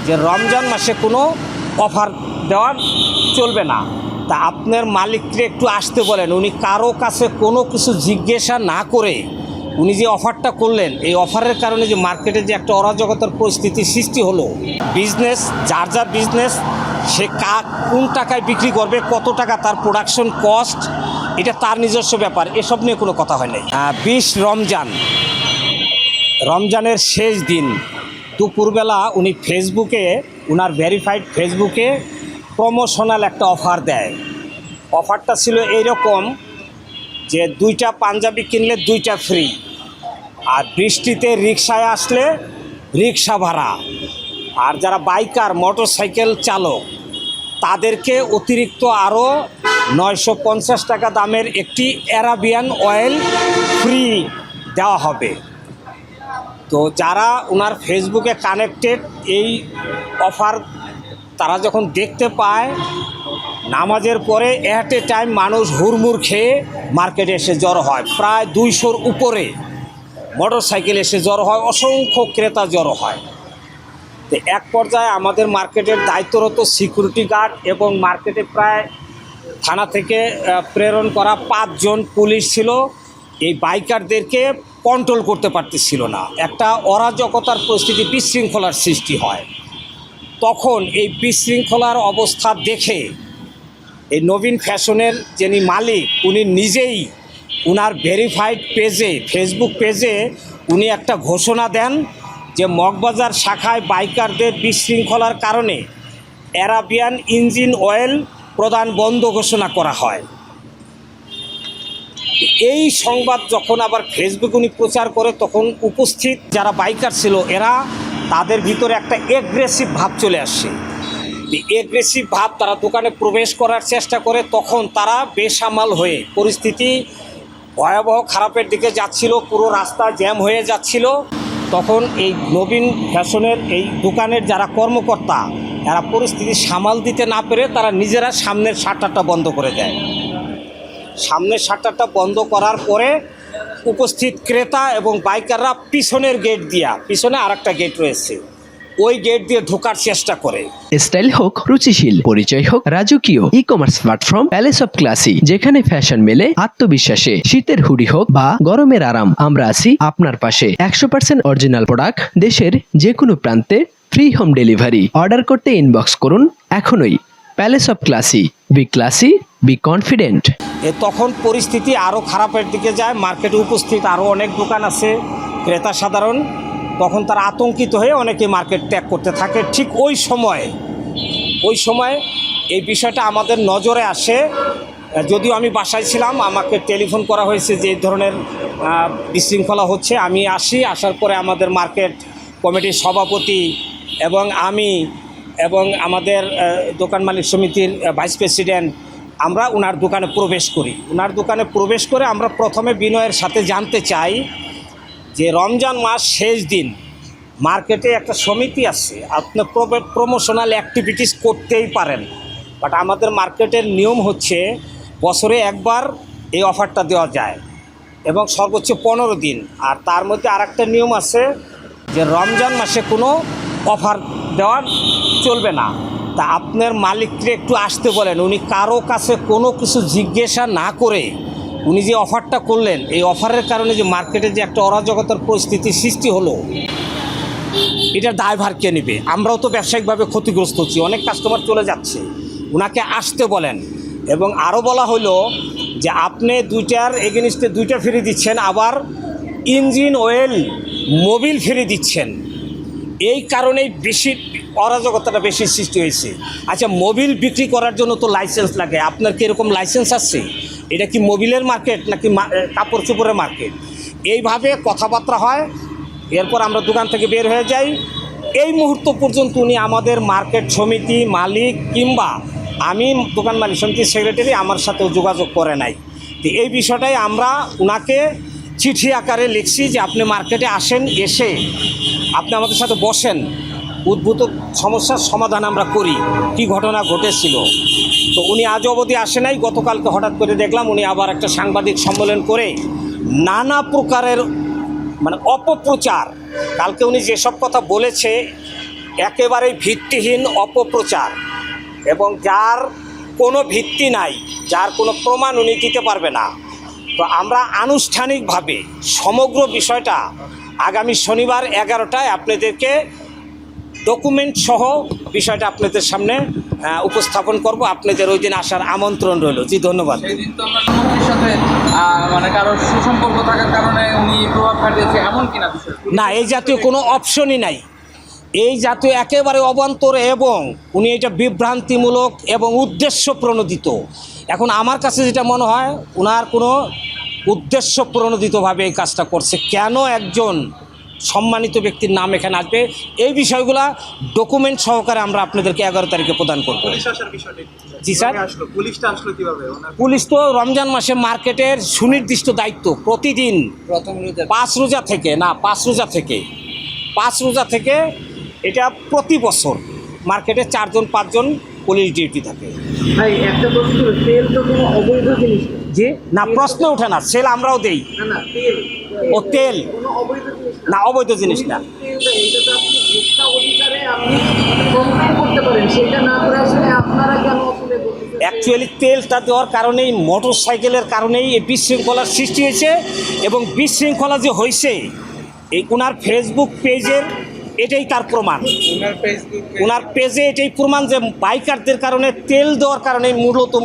যে রমজান মাসে কোনো অফার দেওয়া চলবে না। তা আপনার মালিককে একটু আসতে বলেন। উনি কারো কাছে কোনো কিছু জিজ্ঞাসা না করে উনি যে অফারটা করলেন, এই অফারের কারণে যে মার্কেটে যে একটা অরাজকতার পরিস্থিতি সৃষ্টি হলো, বিজনেস যার যার বিজনেস, সে কোন টাকায় বিক্রি করবে, কত টাকা তার প্রোডাকশন কস্ট, এটা তার নিজস্ব ব্যাপার। এসব নিয়ে কোনো কথা হয় নাই। 20 রমজানের শেষ দিন দুপুরবেলা উনি ফেসবুকে, উনার ভেরিফাইড ফেসবুকে প্রমোশনাল একটা অফার দেয়। অফারটা ছিল এইরকম যে 2টা পাঞ্জাবি কিনলে 2টা ফ্রি, আর বৃষ্টিতে রিক্সায় আসলে রিক্সা ভাড়া, আর যারা বাইকার মোটরসাইকেল চালক তাদেরকে অতিরিক্ত আরও 950 টাকা দামের একটি অ্যারাবিয়ান অয়েল ফ্রি দেওয়া হবে। তো যারা ওনার ফেসবুকে কানেক্টেড, এই অফার তারা যখন দেখতে পায়, নামাজের পরে অ্যাট এ টাইম মানুষ হুড়মুড় খেয়ে মার্কেটে এসে জড়ো হয়। প্রায় 200-র উপরে মোটরসাইকেল এসে জড়ো হয়, অসংখ্য ক্রেতা জড়ো হয়। তো এক পর্যায়ে আমাদের মার্কেটের দায়িত্বরত সিকিউরিটি গার্ড এবং মার্কেটে প্রায় থানা থেকে প্রেরণ করা 5 জন পুলিশ ছিল, এই বাইকারদেরকে কন্ট্রোল করতে পারতেছিল না। একটা অরাজকতার পরিস্থিতি, বিশৃঙ্খলার সৃষ্টি হয়। তখন এই বিশৃঙ্খলার অবস্থা দেখে এই নবীন ফ্যাশনের যিনি মালিক, উনি নিজেই উনার ভেরিফাইড পেজে, ফেসবুক পেজে উনি একটা ঘোষণা দেন যে মগবাজার শাখায় বাইকারদের বিশৃঙ্খলার কারণে অ্যারাবিয়ান ইঞ্জিন অয়েল প্রদান বন্ধ ঘোষণা করা হয়। এই সংবাদ যখন আবার ফেসবুক উনি প্রচার করে, তখন উপস্থিত যারা বাইকার ছিল এরা, তাদের ভিতরে একটা এগ্রেসিভ ভাব চলে আসে। এগ্রেসিভ ভাব, তারা দোকানে প্রবেশ করার চেষ্টা করে। তখন তারা বেসামাল হয়ে, পরিস্থিতি ভয়াবহ খারাপের দিকে যাচ্ছিল, পুরো রাস্তা জ্যাম হয়ে যাচ্ছিল। তখন এই নবীন ফ্যাশনের এই দোকানের যারা কর্মকর্তা, এরা পরিস্থিতি সামাল দিতে না পেরে তারা নিজেরা সামনের শাটারটা বন্ধ করে দেয়। সামনের শাটারটা বন্ধ করার পরে উপস্থিত ক্রেতা এবং বাইকাররা পিছনের গেট দিয়া, পিছনে আরেকটা গেট রয়েছে, ওই গেট দিয়ে ঢোকার চেষ্টা করে। স্টাইল হোক রুচিশীল, পরিচয় হোক রাজকীয়, e commerce platform palace of classy, যেখানে ফ্যাশন মেলে আত্মবিশ্বাসে। শীতের হুডি হোক বা গরমের আরাম, আমরা আছি আপনার পাশে। 100% অরিজিনাল প্রোডাক্ট, দেশের যে কোনো প্রান্তে ফ্রি হোম ডেলিভারি। অর্ডার করতে ইনবক্স করুন এখনই। Palace of classy, B classy, be confident. তখন পরিস্থিতি আরও খারাপের দিকে যায়। মার্কেটে উপস্থিত আরও অনেক দোকান আছে, ক্রেতা সাধারণ, তখন তারা আতঙ্কিত হয়ে অনেকে মার্কেট ত্যাগ করতে থাকে। ঠিক ওই সময় এই বিষয়টা আমাদের নজরে আসে। যদিও আমি বাসায় ছিলাম, আমাকে টেলিফোন করা হয়েছে যে এই ধরনের বিশৃঙ্খলা হচ্ছে। আমি আসার পরে আমাদের মার্কেট কমিটির সভাপতি এবং আমি এবং আমাদের দোকান মালিক সমিতির ভাইস প্রেসিডেন্ট, আমরা ওনার দোকানে প্রবেশ করি। ওনার দোকানে প্রবেশ করে আমরা প্রথমে বিনয়ের সাথে জানতে চাই যে রমজান মাস শেষ দিন, মার্কেটে একটা সমিতি আছে, আপনি প্রমোশনাল অ্যাক্টিভিটিস করতেই পারেন, বাট আমাদের মার্কেটের নিয়ম হচ্ছে বছরে একবার এই অফারটা দেওয়া যায় এবং সর্বোচ্চ 15 দিন। আর তার মধ্যে আরেকটা নিয়ম আছে যে রমজান মাসে কোনো অফার দেওয়া চলবে না। তা আপনার মালিককে একটু আসতে বলেন। উনি কারো কাছে কোনো কিছু জিজ্ঞাসা না করে উনি যে অফারটা করলেন, এই অফারের কারণে যে মার্কেটে যে একটা অরাজকতার পরিস্থিতি সৃষ্টি হলো, এটার দায়ভার কে নেবে? আমরাও তো ব্যবসায়িকভাবে ক্ষতিগ্রস্ত হচ্ছি, অনেক কাস্টমার চলে যাচ্ছে। ওনাকে আসতে বলেন। এবং আরও বলা হলো যে আপনি 2টার এগেনিস্টে 2টা ফ্রি দিচ্ছেন, আবার ইঞ্জিন অয়েল মোবিল ফ্রি দিচ্ছেন। এই কারণেই বেশি অরাজকতাটা বেশি সৃষ্টি হয়েছে। আচ্ছা, মোবিল বিক্রি করার জন্য তো লাইসেন্স লাগে, আপনার কি এরকম লাইসেন্স আছে? এটা কি মোবিলের মার্কেট নাকি কাপড় চোপড়ের মার্কেট? এইভাবে কথাবার্তা হয়। এরপর আমরা দোকান থেকে বের হয়ে যাই। এই মুহূর্ত পর্যন্ত উনি আমাদের মার্কেট সমিতি মালিক কিংবা আমি দোকান মালিক সমিতির সেক্রেটারি আমার সাথেও যোগাযোগ করে নাই। তো এই বিষয়টাই আমরা ওনাকে চিঠি আকারে লিখছি যে আপনি মার্কেটে আসেন, এসে আপনি আমাদের সাথে বসেন, উদ্ভূত সমস্যার সমাধান আমরা করি, কি ঘটনা ঘটেছিল। তো উনি আজ অবধি আসে নাই। গতকালকে হঠাৎ করে দেখলাম উনি আবার একটা সাংবাদিক সম্মেলন করে নানা প্রকারের অপপ্রচার, কালকে উনি যেসব কথা বলেছে একেবারে ভিত্তিহীন অপপ্রচার এবং যার কোনো ভিত্তি নাই, যার কোনো প্রমাণ উনি দিতে পারবে না। তো আমরা আনুষ্ঠানিকভাবে সমগ্র বিষয়টা আগামী শনিবার 11টায় আপনাদেরকে ডকুমেন্ট সহ বিষয়টা আপনাদের সামনে উপস্থাপন করব। আপনাদের ওই দিন আসার আমন্ত্রণ রইল। জি, ধন্যবাদ। সেই দিন তো আমরা মুখ্যমন্ত্রীর সাথে মানে কারো সুসম্পর্ক থাকার কারণে উনি প্রভাব খাটিয়েছে এমন কিনা বিষয়? না, এই জাতীয় কোনো অপশনই নাই। এই জাতীয় একেবারে অবান্তর এবং উনি এটা বিভ্রান্তিমূলক এবং উদ্দেশ্য প্রণোদিত। এখন আমার কাছে যেটা মনে হয় ওনার কোনো উদ্দেশ্য প্রণোদিতভাবে এই কাজটা করছে। কেন একজন সম্মানিত ব্যক্তির নাম এখানে আসবে, এই বিষয়গুলা ডকুমেন্ট সহকারে আমরা আপনাদেরকে 11 তারিখে প্রদান করব। জি স্যার। পুলিশ তো রমজান মাসে মার্কেটের সুনির্দিষ্ট দায়িত্ব প্রতিদিন প্রথম রোজা 5 রোজা থেকে না 5 রোজা থেকে এটা প্রতি বছর মার্কেটে 4-5 পুলিশ ডিউটি থাকে। ভাই একটা প্রশ্ন, তেল তো কোনো অবৈধ জিনিস না। জি না, প্রশ্ন ওঠে না। সেল আমরাও দেই। না তেল ও তেল কোনো অবৈধ জিনিস না, অবৈধ জিনিস না। তেল দেয়, এটা তো আপনি ভোক্তা অধিকারে আপনি কমপ্লেন করতে পারেন, সেটা না করে আসলে আপনারা কেন আসলে বলতেছেন? অ্যাকচুয়ালি তেলটা দেওয়ার কারণেই, মোটর সাইকেলের কারণেই এই বিশৃঙ্খলার সৃষ্টি হয়েছে। এবং বিশৃঙ্খলা যে হয়েছে এই ওনার ফেসবুক পেজের এটাই তার প্রমাণ। ওনার পেজে এটাই প্রমাণ যে বাইকারদের কারণে, তেল দেওয়ার কারণে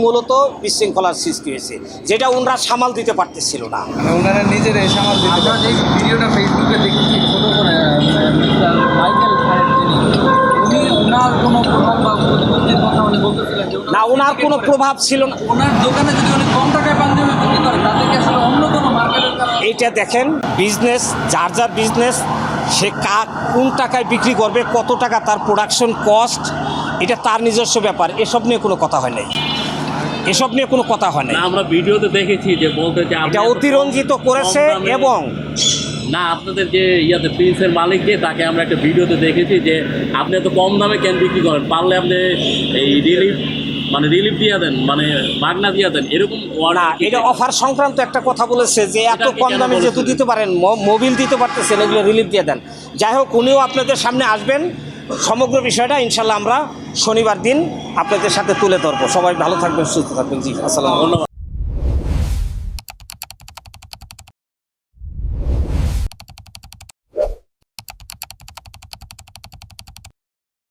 মূলত বিশৃঙ্খলার সৃষ্টি হয়েছে, যেটা ওনারা সামাল দিতে পারতেছিল না। ওনারা নিজেরাই সামাল দিতে। আমরা যে ভিডিওটা ফেসবুকে দেখেছি ছোটো করে মিস্টার মাইকেল সাহেব যিনি, উনি ওনার কোনো প্রভাব বা প্রতিপত্তির কথা উনি বলতেছিলেন যে না, ওনার কোনো প্রভাব ছিল না। ওনার দোকানে যদি উনি কম টাকায় পাঞ্জাবি বিক্রি করে তাদেরকে আসলে অন্য কোনো মার্কেটের কারণে এইটা দেখেন, বিজনেস যার বিজনেস, সে কোন টাকায় বিক্রি করবে, কত টাকা তার প্রোডাকশন কস্ট, এটা তার নিজস্ব ব্যাপার। এসব নিয়ে কোনো কথা হয় নাই। না, আমরা ভিডিওতে দেখেছি যে বলতে যে আপনি এটা এত অতিরঞ্জিত কম করেছে। দামে- এবং না, আপনাদের যে প্রিন্সের মালিক যে, তাকে আমরা একটা ভিডিওতে দেখেছি যে আপনি এত কম দামে কেন বিক্রি করেন, পারলে আপনি এই রিলিফ দিয়ে দেন, মানে মাগনা দিয়ে দেন, এরকম না, এটা অফার সংক্রান্ত একটা কথা বলেছে যে এত এটা কি কম কেন দামে যেহেতু বলেছেন? দিতে পারেন, মোবিল দিতে পারতেছেন, এগুলো রিলিফ দিয়ে দেন। যাই হোক, উনিও আপনাদের সামনে আসবেন। সমগ্র বিষয়টা ইনশাল্লাহ আমরা শনিবার দিন আপনাদের সাথে তুলে ধরবো। সবাই ভালো থাকবেন, সুস্থ থাকবেন। জি, আসসালামু আলাইকুম। ধন্যবাদ।